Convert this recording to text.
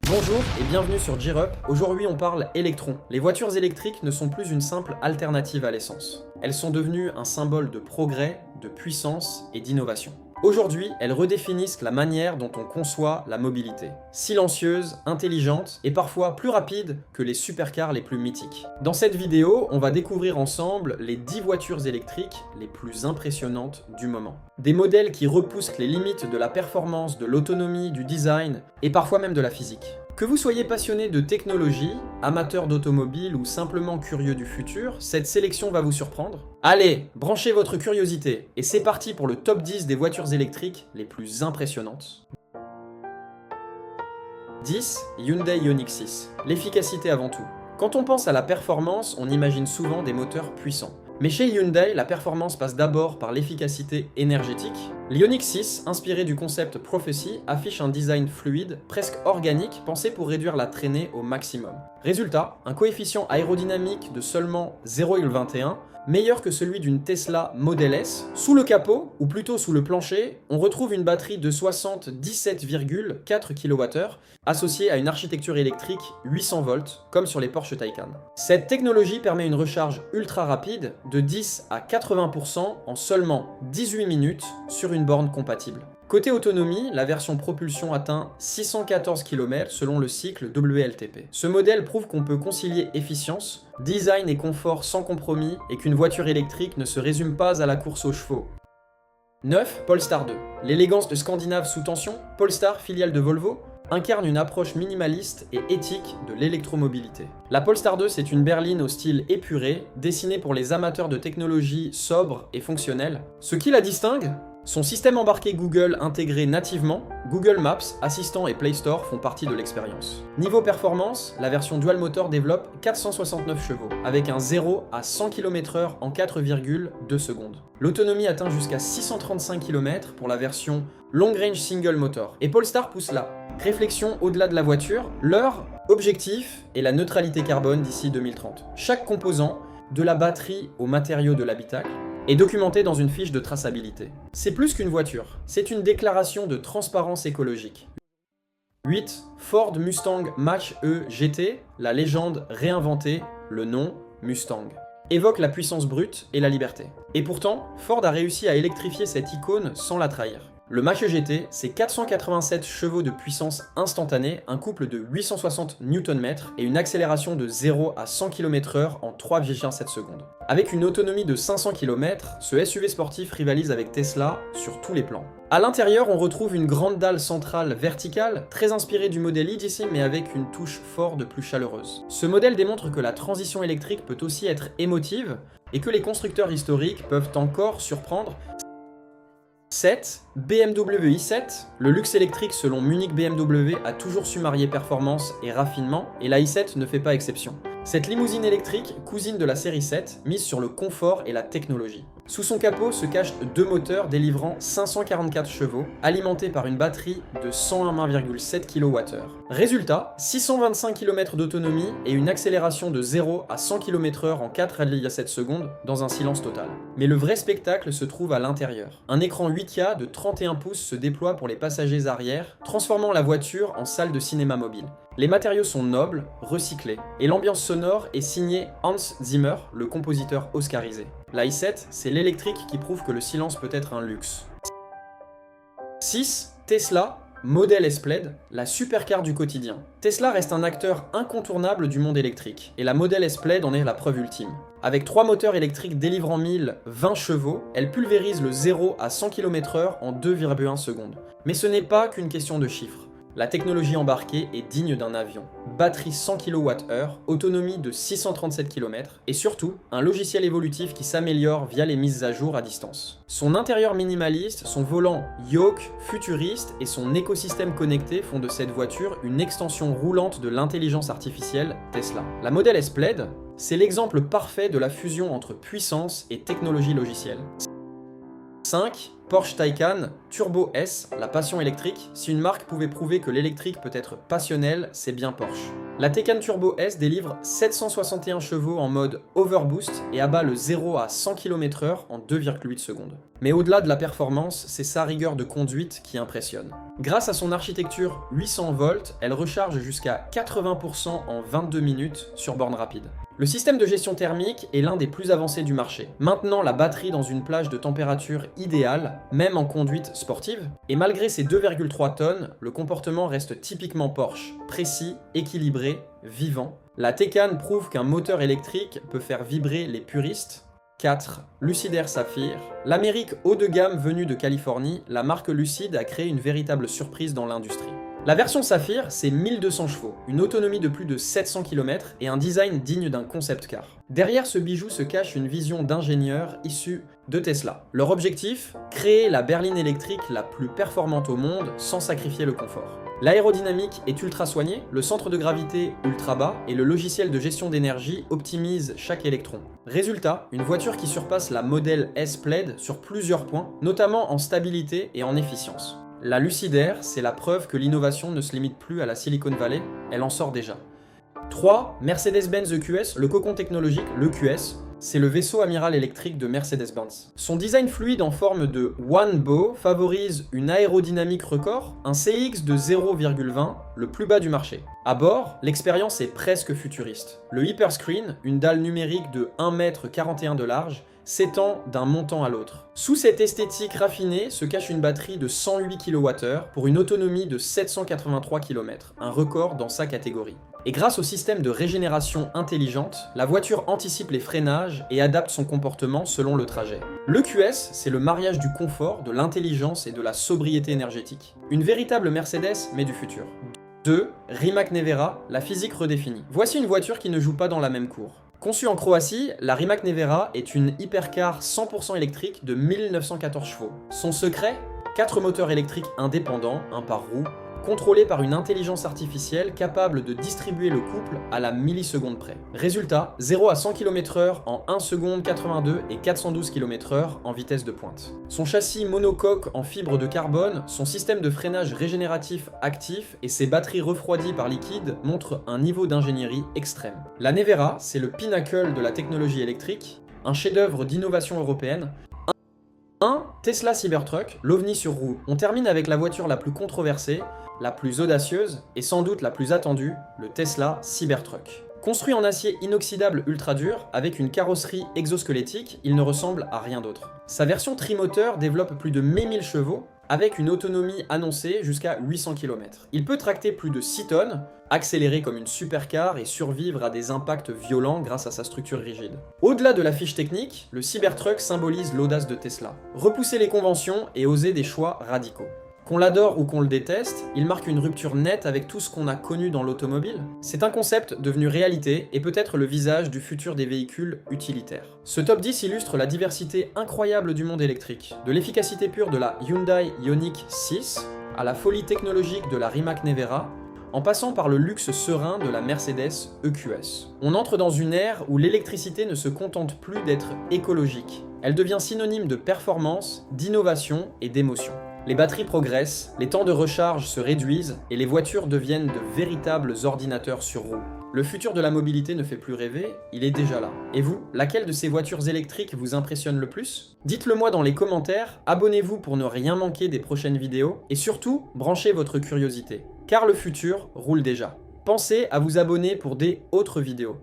Bonjour et bienvenue sur Gear Up. Aujourd'hui on parle électrons. Les voitures électriques ne sont plus une simple alternative à l'essence. Elles sont devenues un symbole de progrès, de puissance et d'innovation. Aujourd'hui, elles redéfinissent la manière dont on conçoit la mobilité. Silencieuse, intelligente et parfois plus rapide que les supercars les plus mythiques. Dans cette vidéo, on va découvrir ensemble les 10 voitures électriques les plus impressionnantes du moment. Des modèles qui repoussent les limites de la performance, de l'autonomie, du design et parfois même de la physique. Que vous soyez passionné de technologie, amateur d'automobile ou simplement curieux du futur, cette sélection va vous surprendre. Allez, branchez votre curiosité et c'est parti pour le top 10 des voitures électriques les plus impressionnantes. 10. Hyundai Ioniq 6. L'efficacité avant tout. Quand on pense à la performance, on imagine souvent des moteurs puissants. Mais chez Hyundai, la performance passe d'abord par l'efficacité énergétique. L'Ioniq 6, inspiré du concept Prophecy, affiche un design fluide, presque organique, pensé pour réduire la traînée au maximum. Résultat, un coefficient aérodynamique de seulement 0,21, meilleur que celui d'une Tesla Model S. Sous le capot, ou plutôt sous le plancher, on retrouve une batterie de 77,4 kWh, associée à une architecture électrique 800 volts, comme sur les Porsche Taycan. Cette technologie permet une recharge ultra rapide de 10 à 80% en seulement 18 minutes sur une borne compatible. Côté autonomie, la version propulsion atteint 614 km selon le cycle WLTP. Ce modèle prouve qu'on peut concilier efficience, design et confort sans compromis et qu'une voiture électrique ne se résume pas à la course aux chevaux. 9. Polestar 2. L'élégance de Scandinave sous tension, Polestar, filiale de Volvo, incarne une approche minimaliste et éthique de l'électromobilité. La Polestar 2, c'est une berline au style épuré, dessinée pour les amateurs de technologie sobre et fonctionnelle. Ce qui la distingue ? Son système embarqué Google intégré nativement, Google Maps, Assistant et Play Store font partie de l'expérience. Niveau performance, la version dual motor développe 469 chevaux, avec un 0 à 100 km/h en 4,2 secondes. L'autonomie atteint jusqu'à 635 km pour la version Long Range Single Motor. Et Polestar pousse là. Réflexion au-delà de la voiture, leur objectif est la neutralité carbone d'ici 2030. Chaque composant, de la batterie aux matériaux de l'habitacle, est documenté dans une fiche de traçabilité. C'est plus qu'une voiture, c'est une déclaration de transparence écologique. 8. Ford Mustang Mach-E GT, la légende réinventée, le nom Mustang, évoque la puissance brute et la liberté. Et pourtant, Ford a réussi à électrifier cette icône sans la trahir. Le Mach-E GT, c'est 487 chevaux de puissance instantanée, un couple de 860 Nm et une accélération de 0 à 100 km/h en 3,7 secondes. Avec une autonomie de 500 km, ce SUV sportif rivalise avec Tesla sur tous les plans. À l'intérieur, on retrouve une grande dalle centrale verticale, très inspirée du modèle ID ici, mais avec une touche Ford plus chaleureuse. Ce modèle démontre que la transition électrique peut aussi être émotive et que les constructeurs historiques peuvent encore surprendre. 7. BMW i7. Le luxe électrique selon Munich BMW a toujours su marier performance et raffinement, et la i7 ne fait pas exception. Cette limousine électrique, cousine de la série 7, mise sur le confort et la technologie. Sous son capot se cachent deux moteurs délivrant 544 chevaux, alimentés par une batterie de 101,7 kWh. Résultat, 625 km d'autonomie et une accélération de 0 à 100 km/h en 4,7 secondes dans un silence total. Mais le vrai spectacle se trouve à l'intérieur. Un écran 8K de 31 pouces se déploie pour les passagers arrière, transformant la voiture en salle de cinéma mobile. Les matériaux sont nobles, recyclés, et l'ambiance sonore est signée Hans Zimmer, le compositeur oscarisé. La i7, c'est l'électrique qui prouve que le silence peut être un luxe. 6. Tesla, Model S Plaid, la supercar du quotidien. Tesla reste un acteur incontournable du monde électrique, et la Model S Plaid en est la preuve ultime. Avec 3 moteurs électriques délivrant 1020 chevaux, elle pulvérise le 0 à 100 km/h en 2,1 secondes. Mais ce n'est pas qu'une question de chiffres. La technologie embarquée est digne d'un avion. Batterie 100 kWh, autonomie de 637 km et surtout, un logiciel évolutif qui s'améliore via les mises à jour à distance. Son intérieur minimaliste, son volant yoke futuriste et son écosystème connecté font de cette voiture une extension roulante de l'intelligence artificielle Tesla. La Model S Plaid, c'est l'exemple parfait de la fusion entre puissance et technologie logicielle. 5. Porsche Taycan Turbo S, la passion électrique. Si une marque pouvait prouver que l'électrique peut être passionnelle, c'est bien Porsche. La Taycan Turbo S délivre 761 chevaux en mode overboost et abat le 0 à 100 km/h en 2,8 secondes. Mais au-delà de la performance, c'est sa rigueur de conduite qui impressionne. Grâce à son architecture 800 volts, elle recharge jusqu'à 80% en 22 minutes sur borne rapide. Le système de gestion thermique est l'un des plus avancés du marché, maintenant la batterie dans une plage de température idéale, même en conduite sportive, et malgré ses 2,3 tonnes, le comportement reste typiquement Porsche, précis, équilibré, vivant. La Taycan prouve qu'un moteur électrique peut faire vibrer les puristes. 4. Lucid Air Saphir. L'Amérique haut de gamme venue de Californie, la marque Lucid a créé une véritable surprise dans l'industrie. La version Saphir, c'est 1200 chevaux, une autonomie de plus de 700 km et un design digne d'un concept car. Derrière ce bijou se cache une vision d'ingénieurs issus de Tesla. Leur objectif, créer la berline électrique la plus performante au monde sans sacrifier le confort. L'aérodynamique est ultra soignée, le centre de gravité ultra bas et le logiciel de gestion d'énergie optimise chaque électron. Résultat, une voiture qui surpasse la Model S Plaid sur plusieurs points, notamment en stabilité et en efficience. La Lucid Air, c'est la preuve que l'innovation ne se limite plus à la Silicon Valley, elle en sort déjà. 3. Mercedes-Benz EQS, le cocon technologique, l'EQS, c'est le vaisseau amiral électrique de Mercedes-Benz. Son design fluide en forme de one bow favorise une aérodynamique record, un CX de 0,20, le plus bas du marché. À bord, l'expérience est presque futuriste. Le Hyperscreen, une dalle numérique de 1,41 m de large, s'étend d'un montant à l'autre. Sous cette esthétique raffinée se cache une batterie de 108 kWh pour une autonomie de 783 km, un record dans sa catégorie. Et grâce au système de régénération intelligente, la voiture anticipe les freinages et adapte son comportement selon le trajet. L'EQS, c'est le mariage du confort, de l'intelligence et de la sobriété énergétique. Une véritable Mercedes, mais du futur. 2. Rimac Nevera, la physique redéfinie. Voici une voiture qui ne joue pas dans la même cour. Conçue en Croatie, la Rimac Nevera est une hypercar 100% électrique de 1914 chevaux. Son secret ? 4 moteurs électriques indépendants, un par roue, contrôlés par une intelligence artificielle capable de distribuer le couple à la milliseconde près. Résultat, 0 à 100 km/h en 1 seconde 82 et 412 km/h en vitesse de pointe. Son châssis monocoque en fibre de carbone, son système de freinage régénératif actif et ses batteries refroidies par liquide montrent un niveau d'ingénierie extrême. La Nevera, c'est le pinnacle de la technologie électrique, un chef-d'œuvre d'innovation européenne. 1. Tesla Cybertruck, l'ovni sur roue. On termine avec la voiture la plus controversée, la plus audacieuse et sans doute la plus attendue, le Tesla Cybertruck. Construit en acier inoxydable ultra dur, avec une carrosserie exosquelettique, il ne ressemble à rien d'autre. Sa version trimoteur développe plus de 1000 chevaux, avec une autonomie annoncée jusqu'à 800 km. Il peut tracter plus de 6 tonnes, accélérer comme une supercar et survivre à des impacts violents grâce à sa structure rigide. Au-delà de la fiche technique, le Cybertruck symbolise l'audace de Tesla. Repousser les conventions et oser des choix radicaux. Qu'on l'adore ou qu'on le déteste, il marque une rupture nette avec tout ce qu'on a connu dans l'automobile. C'est un concept devenu réalité et peut-être le visage du futur des véhicules utilitaires. Ce top 10 illustre la diversité incroyable du monde électrique, de l'efficacité pure de la Hyundai Ioniq 6 à la folie technologique de la Rimac Nevera, en passant par le luxe serein de la Mercedes EQS. On entre dans une ère où l'électricité ne se contente plus d'être écologique. Elle devient synonyme de performance, d'innovation et d'émotion. Les batteries progressent, les temps de recharge se réduisent et les voitures deviennent de véritables ordinateurs sur roues. Le futur de la mobilité ne fait plus rêver, il est déjà là. Et vous, laquelle de ces voitures électriques vous impressionne le plus ? Dites-le moi dans les commentaires, abonnez-vous pour ne rien manquer des prochaines vidéos et surtout, branchez votre curiosité. Car le futur roule déjà. Pensez à vous abonner pour des autres vidéos.